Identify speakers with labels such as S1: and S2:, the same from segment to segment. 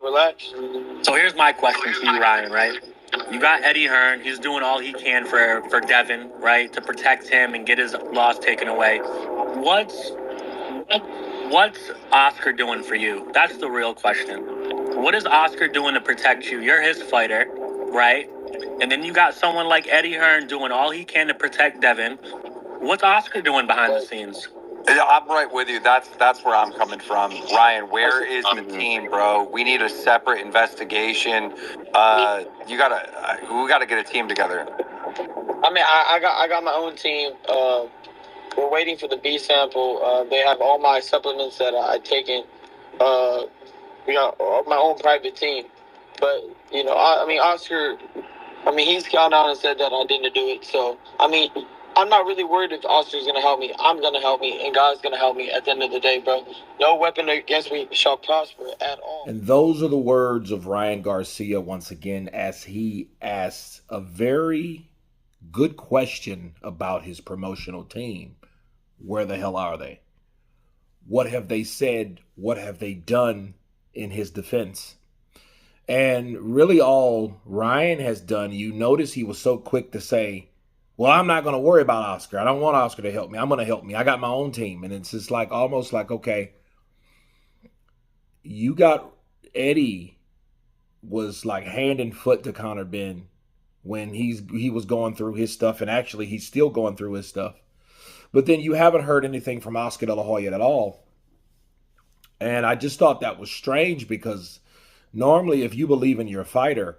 S1: relax.
S2: So here's my question to you, Ryan, right? You got Eddie Hearn. He's doing all he can for Devin, right, to protect him and get his loss taken away. What's Oscar doing for you? That's the real question. What is Oscar doing to protect you? You're his fighter, right? And then you got someone like Eddie Hearn doing all he can to protect Devin. What's Oscar doing behind the scenes?
S3: I'm right with you. That's where I'm coming from. Ryan, where is the team, bro? We need a separate investigation. We gotta get a team together.
S1: I mean, I got my own team. We're waiting for the B sample. They have all my supplements that I've taken. We got my own private team. But, you know, I mean, Oscar, he's gone out and said that I didn't do it. So, I mean, I'm not really worried if Oscar's going to help me. I'm going to help me, and God's going to help me at the end of the day, bro. No weapon against me shall prosper at all.
S4: And those are the words of Ryan Garcia once again as he asks a very good question about his promotional team. Where the hell are they? What have they said? What have they done in his defense? And really all Ryan has done, you notice he was so quick to say, well, I'm not going to worry about Oscar. I don't want Oscar to help me. I'm going to help me. I got my own team. And it's just like almost like, okay, you got Eddie was like hand and foot to Conor Ben when he was going through his stuff. And actually, he's still going through his stuff. But then you haven't heard anything from Oscar De La Hoya at all. And I just thought that was strange because normally if you believe in your fighter,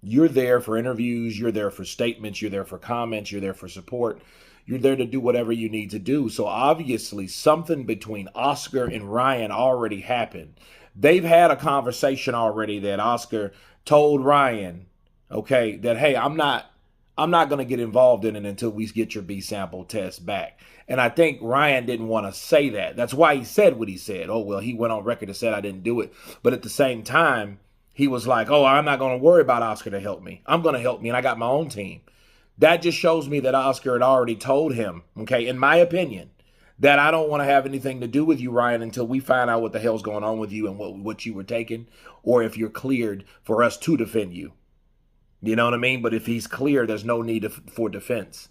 S4: you're there for interviews, you're there for statements, you're there for comments, you're there for support. You're there to do whatever you need to do. So obviously something between Oscar and Ryan already happened. They've had a conversation already that Oscar told Ryan, okay, that, hey, I'm not going to get involved in it until we get your B sample test back. And I think Ryan didn't want to say that. That's why he said what he said. Oh, well, he went on record and said I didn't do it. But at the same time, he was like, oh, I'm not going to worry about Oscar to help me. I'm going to help me, and I got my own team. That just shows me that Oscar had already told him, okay, in my opinion, that I don't want to have anything to do with you, Ryan, until we find out what the hell's going on with you and what you were taking, or if you're cleared for us to defend you. You know what I mean? But if he's clear, there's no need for defense.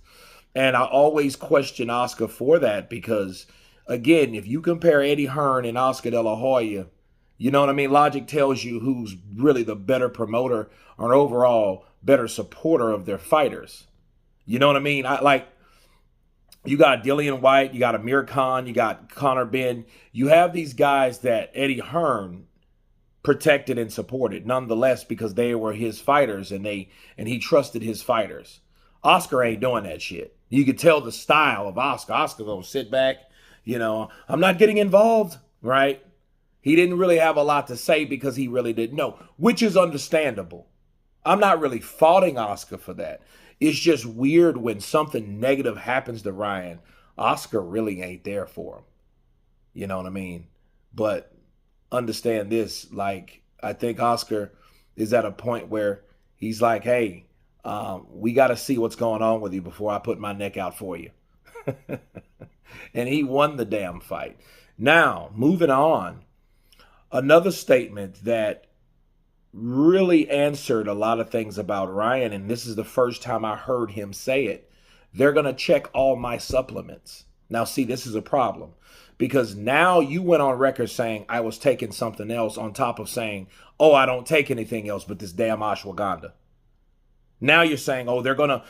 S4: And I always question Oscar for that because, again, if you compare Eddie Hearn and Oscar De La Hoya, you know what I mean? Logic tells you who's really the better promoter or overall better supporter of their fighters. You know what I mean? You got Dillian White, you got Amir Khan, you got Conor Ben. You have these guys that Eddie Hearn protected and supported nonetheless because they were his fighters and he trusted his fighters. Oscar ain't doing that shit. You could tell the style of Oscar. Oscar gonna sit back, you know, I'm not getting involved, right? He didn't really have a lot to say because he really didn't know, which is understandable. I'm not really faulting Oscar for that. It's just weird when something negative happens to Ryan, Oscar really ain't there for him. You know what I mean? But understand this, like, I think Oscar is at a point where he's like, hey, we got to see what's going on with you before I put my neck out for you. And he won the damn fight. Now, moving on. Another statement that really answered a lot of things about Ryan, and this is the first time I heard him say it. They're going to check all my supplements. Now, see, this is a problem because now you went on record saying I was taking something else on top of saying, oh, I don't take anything else but this damn ashwagandha. Now you're saying, oh, they're gonna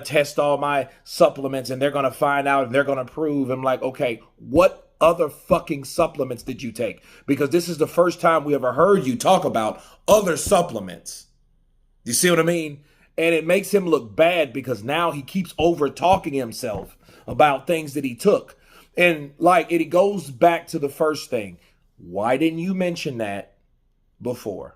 S4: test all my supplements and they're gonna find out and they're gonna prove. I'm like, okay, what other fucking supplements did you take? Because this is the first time we ever heard you talk about other supplements. You see what I mean? And it makes him look bad because now he keeps over talking himself about things that he took. And like, it goes back to the first thing. Why didn't you mention that before?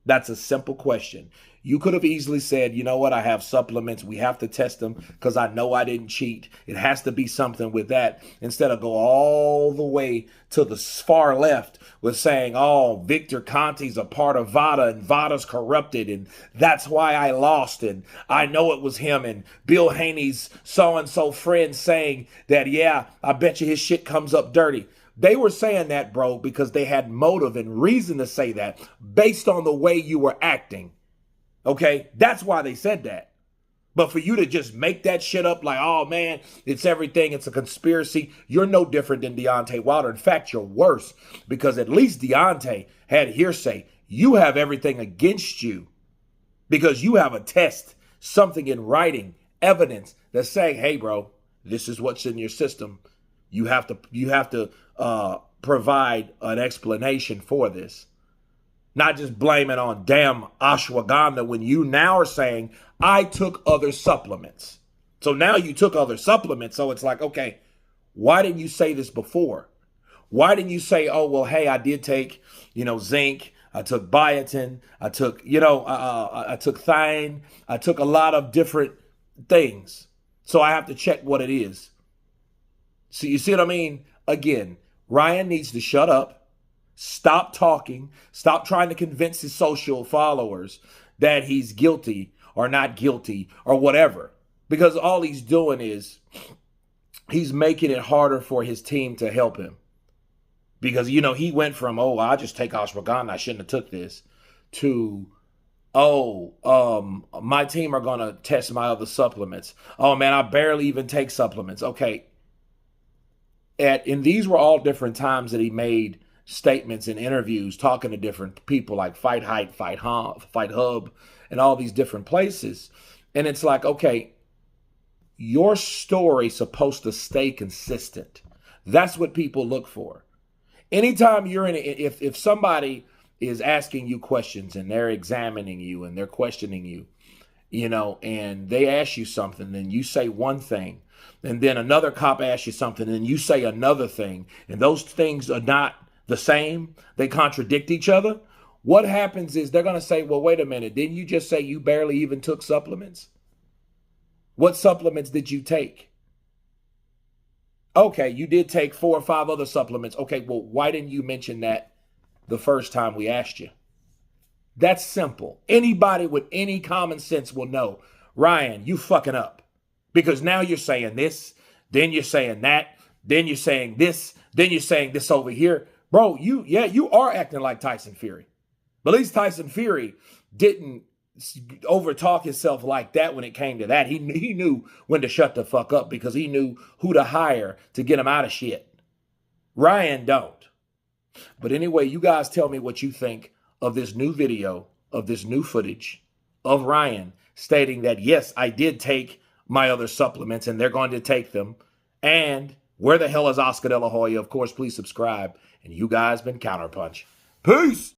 S4: That's a simple question. You could have easily said, you know what, I have supplements. We have to test them because I know I didn't cheat. It has to be something with that. Instead of go all the way to the far left with saying, oh, Victor Conti's a part of VADA and VADA's corrupted and that's why I lost and I know it was him and Bill Haney's so-and-so friend saying that, yeah, I bet you his shit comes up dirty. They were saying that, bro, because they had motive and reason to say that based on the way you were acting. Okay? That's why they said that. But for you to just make that shit up like, oh, man, it's everything, it's a conspiracy, you're no different than Deontay Wilder. In fact, you're worse because at least Deontay had hearsay. You have everything against you because you have a test, something in writing, evidence that's saying, hey, bro, this is what's in your system. You have to provide an explanation for this. Not just blame it on damn ashwagandha when you now are saying, I took other supplements. So now you took other supplements. So it's like, okay, why didn't you say this before? Why didn't you say, oh, well, hey, I did take, zinc. I took biotin. I took, I took thiamine. I took a lot of different things. So I have to check what it is. So you see what I mean? Again, Ryan needs to shut up. Stop talking. Stop trying to convince his social followers that he's guilty or not guilty or whatever. Because all he's doing is he's making it harder for his team to help him. Because, he went from, oh, I'll just take ashwagandha, I shouldn't have took this, to, my team are going to test my other supplements. Oh, man, I barely even take supplements. Okay. And these were all different times that he made statements and interviews talking to different people like Fight Hype, Fight Hub, and all these different places. And it's like, okay, your story's supposed to stay consistent. That's what people look for. Anytime you're if somebody is asking you questions and they're examining you and they're questioning you, and they ask you something, then you say one thing, and then another cop asks you something, and you say another thing, and those things are not the same, they contradict each other, what happens is they're going to say, well, wait a minute, didn't you just say you barely even took supplements? What supplements did you take? Okay, you did take 4 or 5 other supplements. Okay, well, why didn't you mention that the first time we asked you? That's simple. Anybody with any common sense will know, Ryan, you fucking up. Because now you're saying this, then you're saying that, then you're saying this, then you're saying this over here. Bro, you are acting like Tyson Fury. But at least Tyson Fury didn't overtalk himself like that when it came to that. He knew when to shut the fuck up because he knew who to hire to get him out of shit. Ryan don't. But anyway, you guys tell me what you think of this new video, of this new footage of Ryan stating that, yes, I did take my other supplements and they're going to take them. And where the hell is Oscar De La Hoya? Of course, please subscribe. And you guys been Counterpunch. Peace.